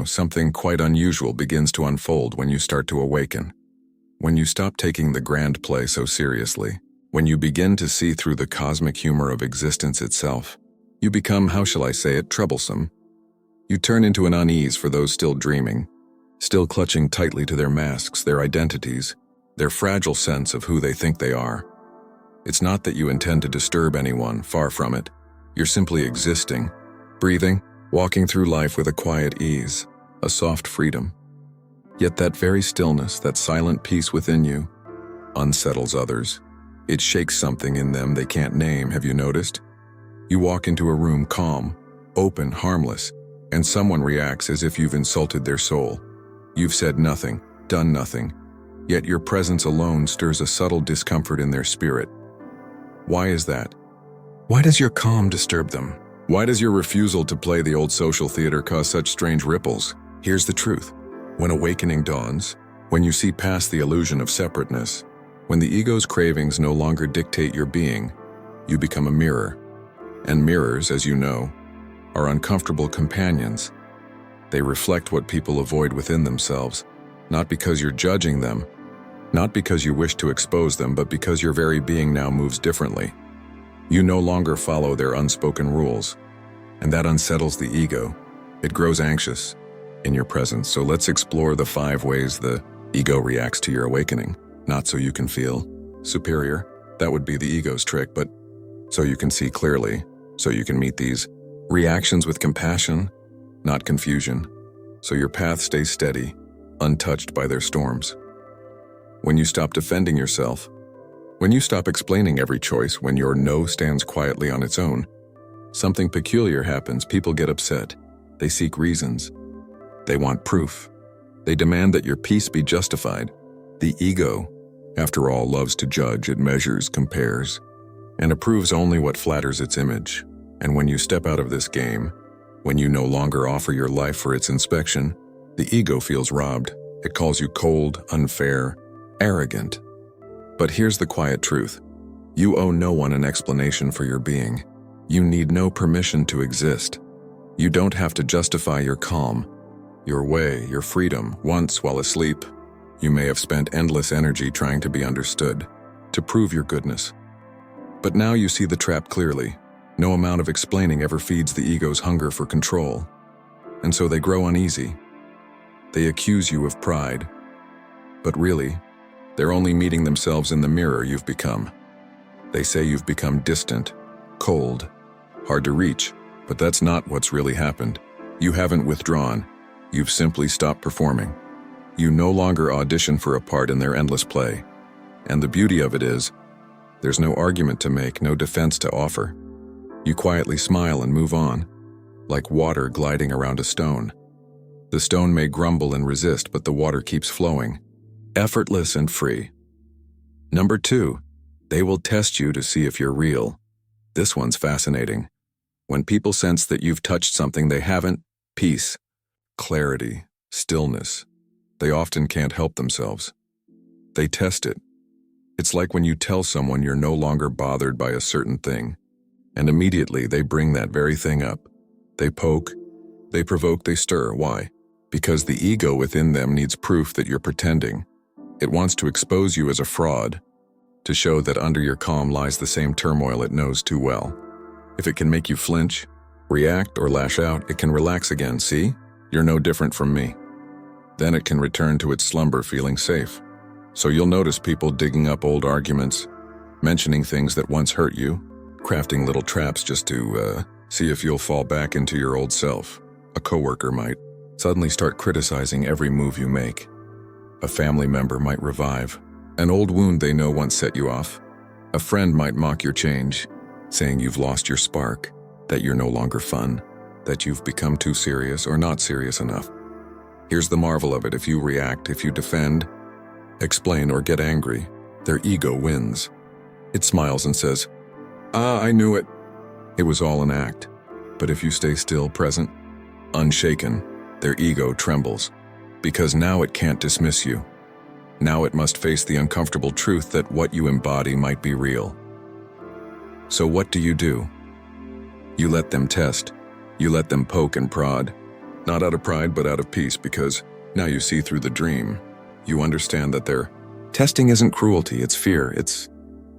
Something quite unusual begins to unfold when you start to awaken. When you stop taking the grand play so seriously, when you begin to see through the cosmic humor of existence itself, you become, how shall I say it, troublesome. You turn into an unease for those still dreaming, still clutching tightly to their masks, their identities, their fragile sense of who they think they are. It's not that you intend to disturb anyone, far from it. You're simply existing, breathing, walking through life with a quiet ease, a soft freedom. Yet that very stillness, that silent peace within you, unsettles others. It shakes something in them they can't name, have you noticed? You walk into a room calm, open, harmless, and someone reacts as if you've insulted their soul. You've said nothing, done nothing, yet your presence alone stirs a subtle discomfort in their spirit. Why is that? Why does your calm disturb them? Why does your refusal to play the old social theater cause such strange ripples? Here's the truth. When awakening dawns, when you see past the illusion of separateness, when the ego's cravings no longer dictate your being, you become a mirror. And mirrors, as you know, are uncomfortable companions. They reflect what people avoid within themselves, not because you're judging them, not because you wish to expose them, but because your very being now moves differently. You no longer follow their unspoken rules, and that unsettles the ego. It grows anxious in your presence. So let's explore the 5 ways the ego reacts to your awakening. Not so you can feel superior, that would be the ego's trick, but so you can see clearly, so you can meet these reactions with compassion, not confusion, so your path stays steady, untouched by their storms. When you stop defending yourself, when you stop explaining every choice, when your no stands quietly on its own, something peculiar happens. People get upset. They seek reasons. They want proof. They demand that your peace be justified. The ego, after all, loves to judge. It measures, compares, and approves only what flatters its image. And when you step out of this game, when you no longer offer your life for its inspection, the ego feels robbed. It calls you cold, unfair, arrogant. But here's the quiet truth. You owe no one an explanation for your being. You need no permission to exist. You don't have to justify your calm, your way, your freedom. Once, while asleep, you may have spent endless energy trying to be understood, to prove your goodness. But now you see the trap clearly. No amount of explaining ever feeds the ego's hunger for control. And so they grow uneasy. They accuse you of pride. But really, they're only meeting themselves in the mirror you've become. They say you've become distant, cold, hard to reach, but that's not what's really happened. You haven't withdrawn. You've simply stopped performing. You no longer audition for a part in their endless play. And the beauty of it is, there's no argument to make, no defense to offer. You quietly smile and move on, like water gliding around a stone. The stone may grumble and resist, but the water keeps flowing, effortless and free. Number 2, they will test you to see if you're real. This one's fascinating. When people sense that you've touched something they haven't, peace, clarity, stillness, they often can't help themselves. They test it. It's like when you tell someone you're no longer bothered by a certain thing, and immediately they bring that very thing up. They poke, they provoke, they stir. Why? Because the ego within them needs proof that you're pretending. It wants to expose you as a fraud, to show that under your calm lies the same turmoil it knows too well. If it can make you flinch, react, or lash out, it can relax again. See? You're no different from me. Then it can return to its slumber feeling safe. So you'll notice people digging up old arguments, mentioning things that once hurt you, crafting little traps just to see if you'll fall back into your old self. A coworker might suddenly start criticizing every move you make. A family member might revive an old wound they know once set you off. A friend might mock your change, saying you've lost your spark, that you're no longer fun, that you've become too serious or not serious enough. Here's the marvel of it. If you react, if you defend, explain, or get angry, their ego wins. It smiles and says, I knew it. It was all an act. But if you stay still, present, unshaken, their ego trembles, because now it can't dismiss you. Now it must face the uncomfortable truth that what you embody might be real. So what do? You let them test. You let them poke and prod, Not out of pride, but out of peace, because now you see through the dream. You understand that their testing isn't cruelty, it's fear. It's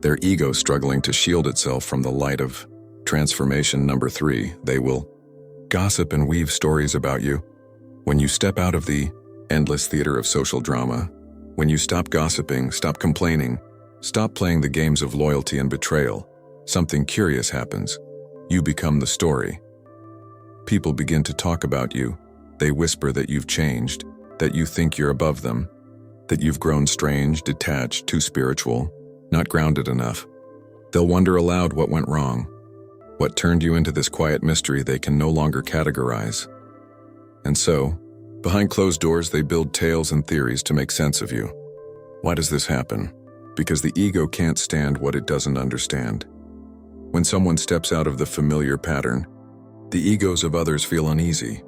their ego struggling to shield itself from the light of transformation. Number 3, they will gossip and weave stories about you. When you step out of the endless theater of social drama, when you stop gossiping, stop complaining, stop playing the games of loyalty and betrayal, something curious happens. You become the story. People begin to talk about you. They whisper that you've changed, that you think you're above them, that you've grown strange, detached, too spiritual, not grounded enough. They'll wonder aloud what went wrong, what turned you into this quiet mystery they can no longer categorize. And so, behind closed doors, they build tales and theories to make sense of you. Why does this happen? Because the ego can't stand what it doesn't understand. When someone steps out of the familiar pattern, the egos of others feel uneasy.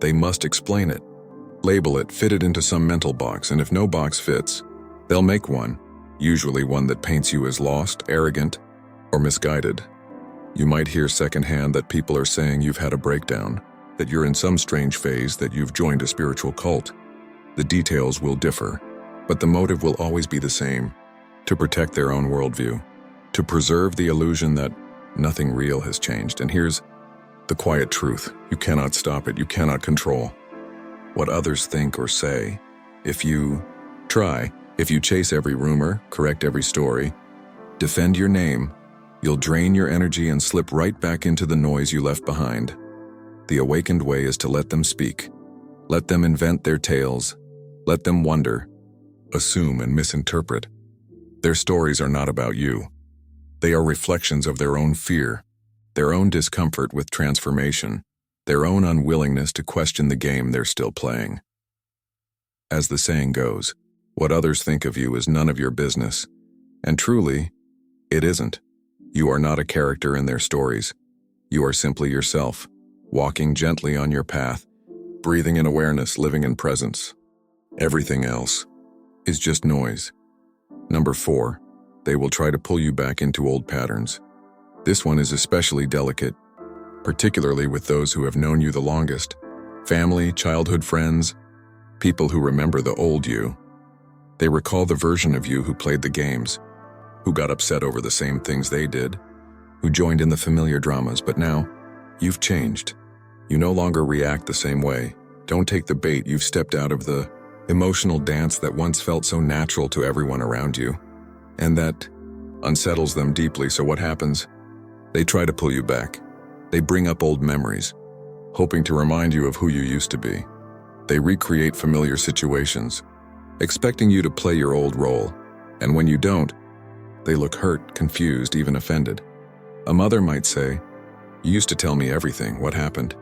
They must explain it, label it, fit it into some mental box, and if no box fits, they'll make one, usually one that paints you as lost, arrogant, or misguided. You might hear secondhand that people are saying you've had a breakdown, that you're in some strange phase, that you've joined a spiritual cult. The details will differ, but the motive will always be the same: to protect their own worldview, to preserve the illusion that nothing real has changed. And here's the quiet truth: you cannot stop it, you cannot control what others think or say. If you try, if you chase every rumor, correct every story, defend your name, you'll drain your energy and slip right back into the noise you left behind. The awakened way is to let them speak. Let them invent their tales. Let them wonder, assume, and misinterpret. Their stories are not about you. They are reflections of their own fear, their own discomfort with transformation, their own unwillingness to question the game they're still playing. As the saying goes, what others think of you is none of your business. And truly, it isn't. You are not a character in their stories. You are simply yourself, walking gently on your path, breathing in awareness, living in presence. Everything else is just noise. Number 4, they will try to pull you back into old patterns. This one is especially delicate, particularly with those who have known you the longest. Family, childhood friends, people who remember the old you. They recall the version of you who played the games, who got upset over the same things they did, who joined in the familiar dramas, but now, you've changed. You no longer react the same way. Don't take the bait. You've stepped out of the emotional dance that once felt so natural to everyone around you, and that unsettles them deeply. So what happens? They try to pull you back. They bring up old memories, hoping to remind you of who you used to be. They recreate familiar situations, expecting you to play your old role, and when you don't, they look hurt, confused, even offended. A mother might say, "You used to tell me everything, what happened?"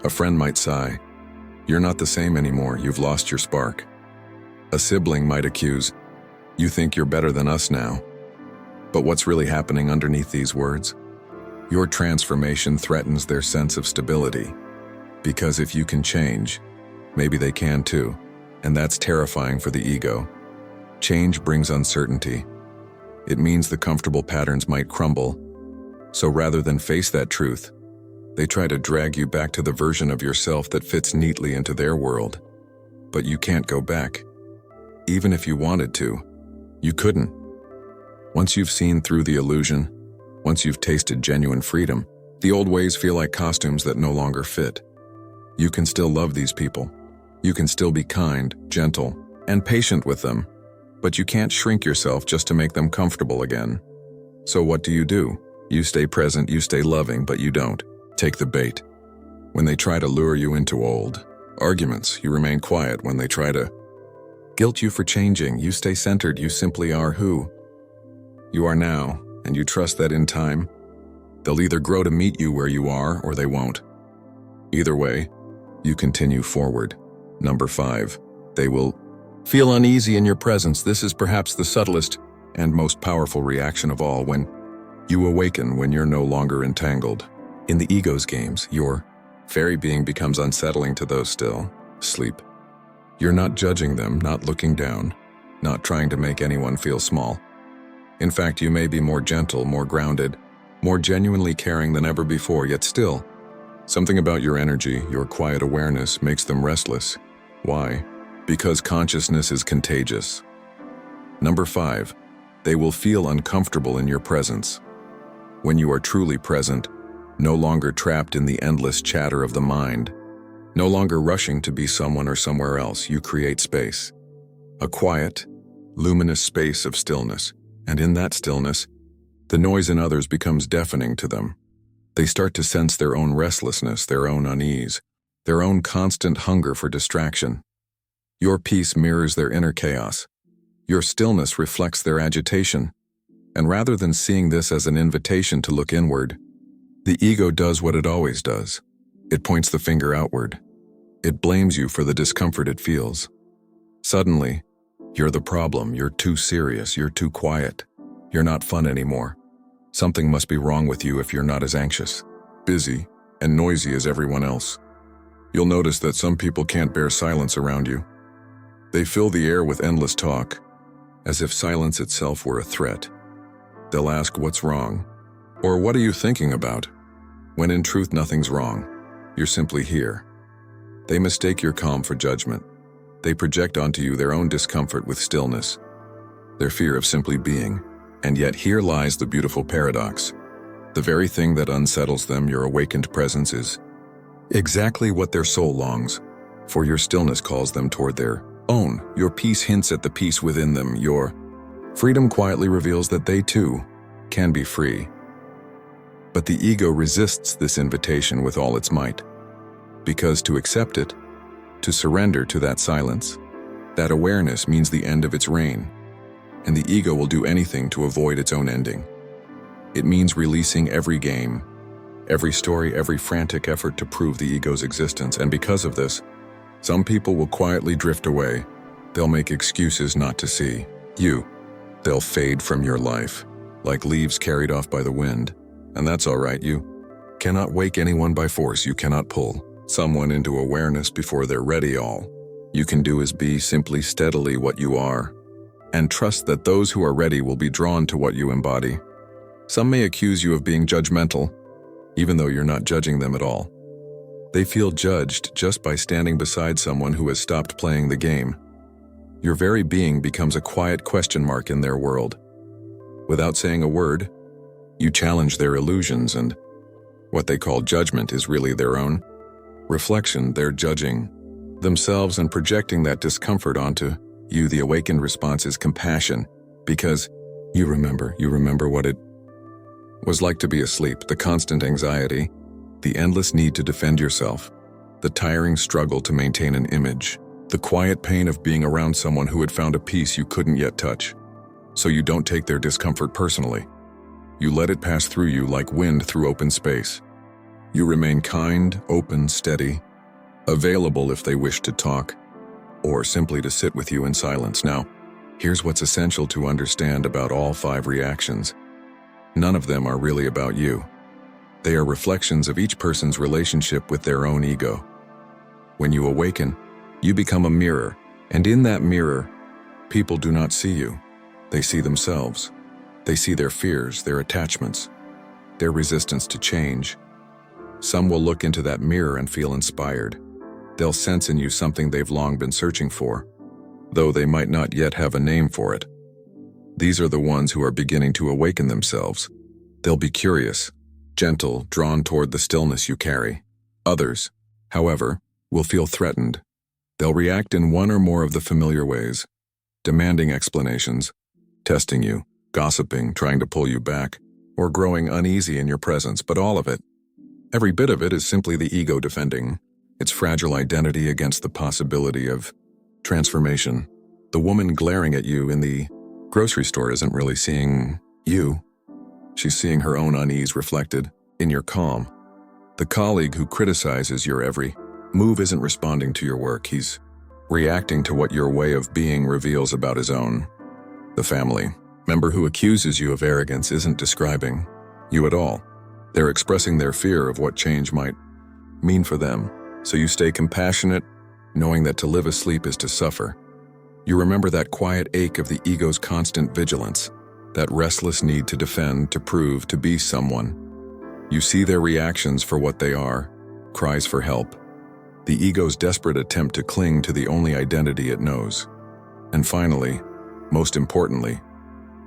A friend might sigh, "You're not the same anymore, you've lost your spark." A sibling might accuse, "You think you're better than us now." But what's really happening underneath these words? Your transformation threatens their sense of stability. Because if you can change, maybe they can too, and that's terrifying for the ego. Change brings uncertainty. It means the comfortable patterns might crumble. So rather than face that truth, they try to drag you back to the version of yourself that fits neatly into their world. But you can't go back. Even if you wanted to, you couldn't. Once you've seen through the illusion, once you've tasted genuine freedom, the old ways feel like costumes that no longer fit. You can still love these people. You can still be kind, gentle, and patient with them, but you can't shrink yourself just to make them comfortable again. So what do? You stay present, you stay loving, but you don't take the bait. When they try to lure you into old arguments, you remain quiet. When they try to guilt you for changing, you stay centered. You simply are who you are now, and you trust that in time, they'll either grow to meet you where you are or they won't. Either way, you continue forward. Number 5, they will feel uneasy in your presence. This is perhaps the subtlest and most powerful reaction of all. When you awaken, when you're no longer entangled in the ego's games, your fairy being becomes unsettling to those still asleep. You're not judging them, not looking down, not trying to make anyone feel small. In fact, you may be more gentle, more grounded, more genuinely caring than ever before, yet still, Something about your energy, your quiet awareness, makes them restless. Why? Because consciousness is contagious. Number 5, they will feel uncomfortable in your presence. When you are truly present, no longer trapped in the endless chatter of the mind, no longer rushing to be someone or somewhere else, you create space. A quiet, luminous space of stillness. And in that stillness, the noise in others becomes deafening to them. They start to sense their own restlessness, their own unease, their own constant hunger for distraction. Your peace mirrors their inner chaos. Your stillness reflects their agitation. And rather than seeing this as an invitation to look inward, the ego does what it always does. It points the finger outward. It blames you for the discomfort it feels. Suddenly, you're the problem, you're too serious, you're too quiet. You're not fun anymore. Something must be wrong with you if you're not as anxious, busy, and noisy as everyone else. You'll notice that some people can't bear silence around you. They fill the air with endless talk, as if silence itself were a threat. They'll ask, "What's wrong?" Or "What are you thinking about?" When in truth nothing's wrong. You're simply here. They mistake your calm for judgment. They project onto you their own discomfort with stillness, their fear of simply being. And yet here lies the beautiful paradox. The very thing that unsettles them, your awakened presence, is exactly what their soul longs, for your stillness calls them toward their own. Your peace hints at the peace within them. Your freedom quietly reveals that they too can be free. But the ego resists this invitation with all its might, because to accept it, to surrender to that silence, that awareness means the end of its reign, and the ego will do anything to avoid its own ending. It means releasing every game, every story, every frantic effort to prove the ego's existence, and because of this, some people will quietly drift away. They'll make excuses not to see you. They'll fade from your life, like leaves carried off by the wind. And that's all right. You cannot wake anyone by force. You cannot pull someone into awareness before they're ready. All you can do is be simply steadily what you are, and trust that those who are ready will be drawn to what you embody. Some may accuse you of being judgmental, even though you're not judging them at all. They feel judged just by standing beside someone who has stopped playing the game. Your very being becomes a quiet question mark in their world. Without saying a word, you challenge their illusions, and what they call judgment is really their own reflection. They're judging themselves and projecting that discomfort onto you. The awakened response is compassion, because you remember what it was like to be asleep, the constant anxiety, the endless need to defend yourself, the tiring struggle to maintain an image, the quiet pain of being around someone who had found a peace you couldn't yet touch. So you don't take their discomfort personally. You let it pass through you like wind through open space. You remain kind, open, steady, available if they wish to talk, or simply to sit with you in silence. Now, here's what's essential to understand about all 5 reactions. None of them are really about you. They are reflections of each person's relationship with their own ego. When you awaken, you become a mirror, and in that mirror, people do not see you. They see themselves. They see their fears, their attachments, their resistance to change. Some will look into that mirror and feel inspired. They'll sense in you something they've long been searching for, though they might not yet have a name for it. These are the ones who are beginning to awaken themselves. They'll be curious, gentle, drawn toward the stillness you carry. Others, however, will feel threatened. They'll react in one or more of the familiar ways, demanding explanations, testing you, gossiping, trying to pull you back, or growing uneasy in your presence. But all of it, every bit of it, is simply the ego defending its fragile identity against the possibility of transformation. The woman glaring at you in the grocery store isn't really seeing you. She's seeing her own unease reflected in your calm. The colleague who criticizes your every move isn't responding to your work. He's reacting to what your way of being reveals about his own. The family member who accuses you of arrogance isn't describing you at all. They're expressing their fear of what change might mean for them. So you stay compassionate, knowing that to live asleep is to suffer. You remember that quiet ache of the ego's constant vigilance, that restless need to defend, to prove, to be someone. You see their reactions for what they are, cries for help, the ego's desperate attempt to cling to the only identity it knows. And finally, most importantly,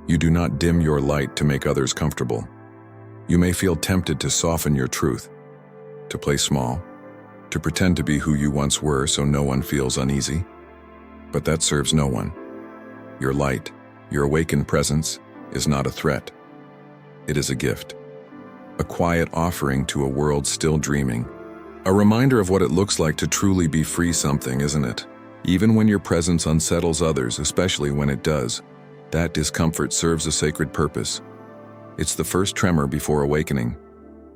you do not dim your light to make others comfortable. You may feel tempted to soften your truth, to play small, to pretend to be who you once were so no one feels uneasy. But that serves no one. Your light, your awakened presence, is not a threat. It is a gift. A quiet offering to a world still dreaming. A reminder of what it looks like to truly be free something, isn't it? Even when your presence unsettles others, especially when it does, that discomfort serves a sacred purpose. It's the first tremor before awakening,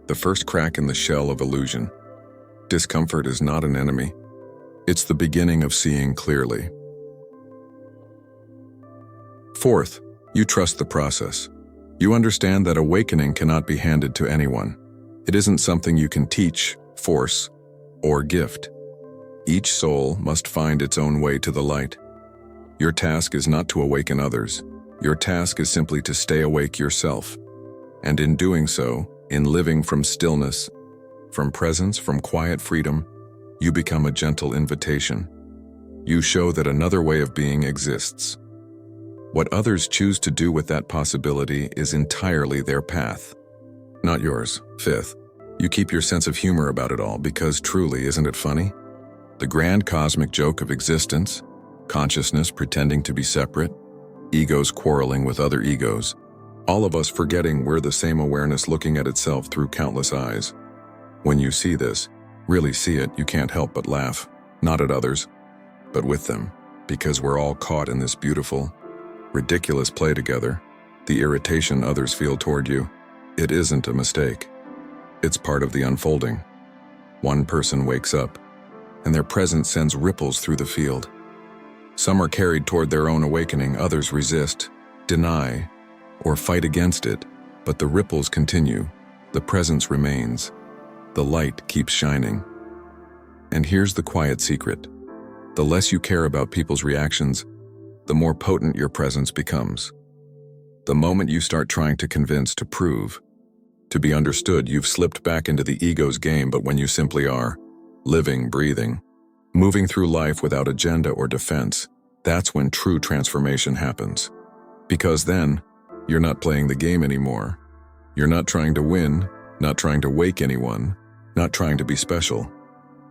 the first crack in the shell of illusion. Discomfort is not an enemy. It's the beginning of seeing clearly. Fourth, you trust the process. You understand that awakening cannot be handed to anyone. It isn't something you can teach, force, or gift. Each soul must find its own way to the light. Your task is not to awaken others. Your task is simply to stay awake yourself. And in doing so, in living from stillness, from presence, from quiet freedom, you become a gentle invitation. You show that another way of being exists. What others choose to do with that possibility is entirely their path, not yours. Fifth, you keep your sense of humor about it all because truly, isn't it funny? The grand cosmic joke of existence, consciousness pretending to be separate, egos quarreling with other egos, all of us forgetting we're the same awareness looking at itself through countless eyes. When you see this, really see it, you can't help but laugh, not at others, but with them, because we're all caught in this beautiful, ridiculous play together. The irritation others feel toward you, it isn't a mistake. It's part of the unfolding. One person wakes up, and their presence sends ripples through the field. Some are carried toward their own awakening, others resist, deny, or fight against it, but the ripples continue, the presence remains, the light keeps shining. And here's the quiet secret. The less you care about people's reactions, the more potent your presence becomes. The moment you start trying to convince, to prove, to be understood, you've slipped back into the ego's game. But when you simply are, living, breathing, moving through life without agenda or defense, that's when true transformation happens. Because then, you're not playing the game anymore. You're not trying to win, not trying to wake anyone, not trying to be special.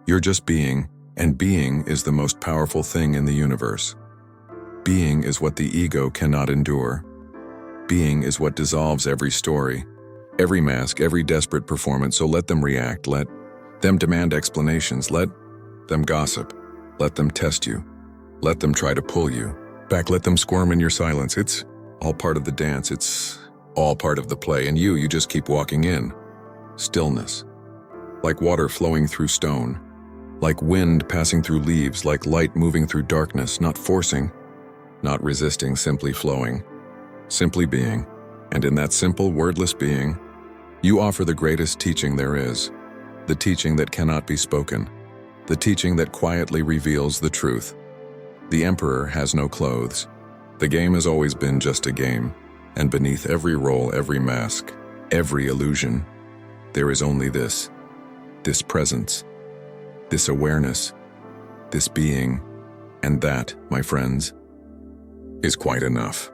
You're just being, and being is the most powerful thing in the universe. Being is what the ego cannot endure. Being is what dissolves every story, every mask, every desperate performance. So let them react, let them demand explanations, let them gossip, let them test you, let them try to pull you back, let them squirm in your silence. It's all part of the dance, it's all part of the play, and you just keep walking in. Stillness, like water flowing through stone, like wind passing through leaves, like light moving through darkness, not forcing, not resisting, simply flowing, simply being. And in that simple, wordless being, you offer the greatest teaching there is, the teaching that cannot be spoken, the teaching that quietly reveals the truth. The emperor has no clothes. The game has always been just a game, and beneath every role, every mask, every illusion, there is only this presence, this awareness, this being, and that, my friends, is quite enough.